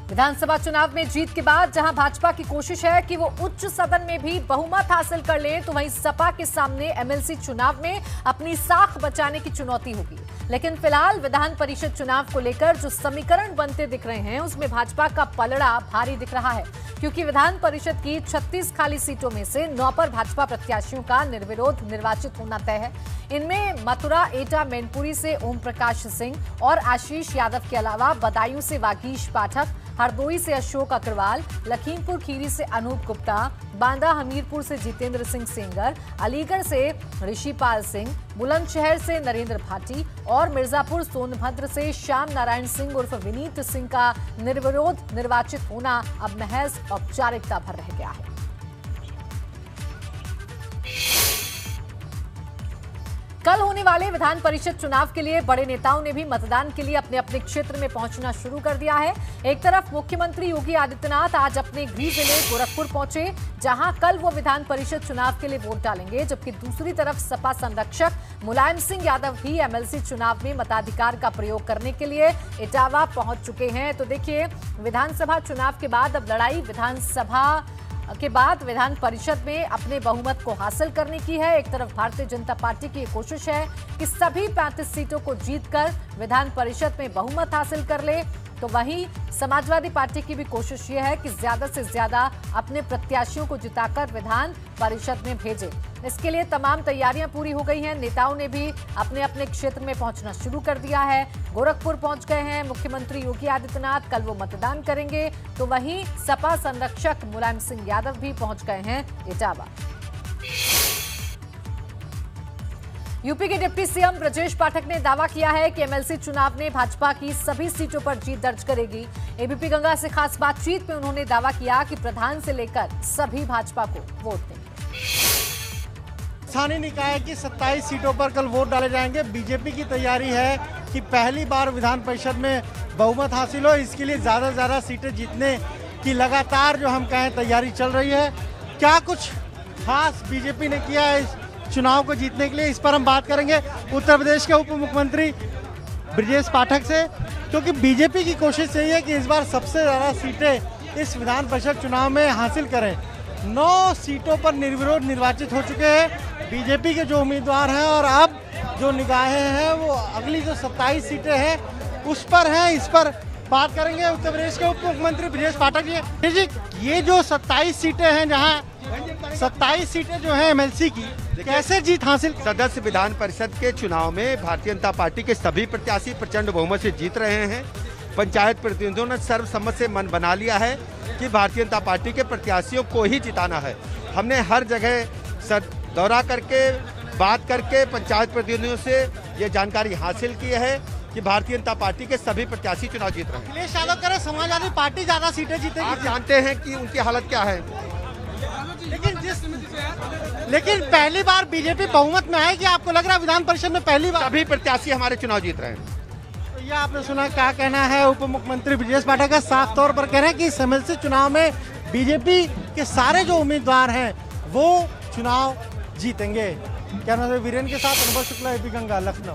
विधानसभा चुनाव में जीत के बाद जहां भाजपा की कोशिश है कि वो उच्च सदन में भी बहुमत हासिल कर ले, तो वहीं सपा के सामने एमएलसी चुनाव में अपनी साख बचाने की चुनौती होगी। लेकिन फिलहाल विधान परिषद चुनाव को लेकर जो समीकरण बनते दिख रहे हैं, उसमें भाजपा का पलड़ा भारी दिख रहा है, क्योंकि विधान परिषद की 36 खाली सीटों में से 9 पर भाजपा प्रत्याशियों का निर्विरोध निर्वाचित होना तय है। इनमें मथुरा एटा मैनपुरी से ओम प्रकाश सिंह और आशीष यादव के अलावा बदायूं से वागीश पाठक, हरदोई से अशोक अग्रवाल, लखीमपुर खीरी से अनूप गुप्ता, बांदा हमीरपुर से जितेंद्र सिंह सेंगर, अलीगढ़ से ऋषिपाल सिंह, बुलंदशहर से नरेंद्र भाटी और मिर्जापुर सोनभद्र से श्याम नारायण सिंह उर्फ विनीत सिंह का निर्विरोध निर्वाचित होना अब महज औपचारिकता भर रह गया है। कल होने वाले विधान परिषद चुनाव के लिए बड़े नेताओं ने भी मतदान के लिए अपने अपने क्षेत्र में पहुंचना शुरू कर दिया है। एक तरफ मुख्यमंत्री योगी आदित्यनाथ आज अपने गृह जिले गोरखपुर पहुंचे, जहां कल वो विधान परिषद चुनाव के लिए वोट डालेंगे, जबकि दूसरी तरफ सपा संरक्षक मुलायम सिंह यादव भी एमएलसी चुनाव में मताधिकार का प्रयोग करने के लिए इटावा पहुंच चुके हैं। तो देखिए, विधानसभा चुनाव के बाद अब लड़ाई विधानसभा के बाद विधान परिषद में अपने बहुमत को हासिल करने की है। एक तरफ भारतीय जनता पार्टी की कोशिश है कि सभी 35 सीटों को जीतकर विधान परिषद में बहुमत हासिल कर ले, तो वहीं समाजवादी पार्टी की भी कोशिश यह है कि ज्यादा से ज्यादा अपने प्रत्याशियों को जिताकर विधान परिषद में भेजे। इसके लिए तमाम तैयारियां पूरी हो गई हैं। नेताओं ने भी अपने अपने क्षेत्र में पहुंचना शुरू कर दिया है। गोरखपुर पहुंच गए हैं मुख्यमंत्री योगी आदित्यनाथ, कल वो मतदान करेंगे। तो वहीं सपा संरक्षक मुलायम सिंह यादव भी पहुंच गए हैं इटावा। यूपी के डिप्टी सीएम ब्रजेश पाठक ने दावा किया है कि एमएलसी चुनाव में भाजपा की सभी सीटों पर जीत दर्ज करेगी। एबीपी गंगा से खास बातचीत में उन्होंने दावा किया कि प्रधान से लेकर सभी भाजपा को वोट देंगे। स्थानीय निकाय की 27 सीटों पर कल वोट डाले जाएंगे। बीजेपी की तैयारी है कि पहली बार विधान परिषद में बहुमत हासिल हो, इसके लिए ज्यादा से ज्यादा सीटें जीतने की लगातार जो हम कहें तैयारी चल रही है। क्या कुछ खास बीजेपी ने किया है इस चुनाव को जीतने के लिए, इस पर हम बात करेंगे उत्तर प्रदेश के उप मुख्यमंत्री ब्रजेश पाठक से, क्योंकि बीजेपी की कोशिश यही है कि इस बार सबसे ज्यादा सीटें इस विधान परिषद चुनाव में हासिल करें। 9 सीटों पर निर्विरोध निर्वाचित हो चुके हैं बीजेपी के जो उम्मीदवार हैं, और अब जो निगाहें हैं वो अगली जो 27 सीटें हैं उस पर हैं। इस पर बात करेंगे उत्तर प्रदेश के उप मुख्यमंत्री ब्रजेश पाठक जी। ये जो 27 सीटें हैं, जहाँ 27 सीटें जो हैं एमएलसी की, कैसे जीत हासिल? सदस्य विधान परिषद के चुनाव में भारतीय जनता पार्टी के सभी प्रत्याशी प्रचंड बहुमत से जीत रहे हैं। पंचायत प्रतिनिधियों ने सर्वसम्मत से मन बना लिया है कि भारतीय जनता पार्टी के प्रत्याशियों को ही जिताना है। हमने हर जगह दौरा करके बात करके पंचायत प्रतिनिधियों से ये जानकारी हासिल की है कि भारतीय जनता पार्टी के सभी प्रत्याशी चुनाव जीत रहे हैं। अखिलेश यादव कह रहे समाजवादी पार्टी ज्यादा सीटें जीतेगी। आप जानते हैं कि उनकी हालत क्या है। लेकिन पहली बार बीजेपी बहुमत में आएगी, आपको लग रहा है विधान परिषद में पहली बार? सभी प्रत्याशी हमारे चुनाव जीत रहे हैं। तो ये आपने सुना, क्या कहना है उप मुख्यमंत्री ब्रजेश पाठक का। साफ तौर पर कह रहे हैं कि इस एमएलसी चुनाव में बीजेपी के सारे जो उम्मीदवार हैं वो चुनाव जीतेंगे। कैमरा वीरेन के साथ अनुभव शुक्ला, एबी गंगा, लखनऊ।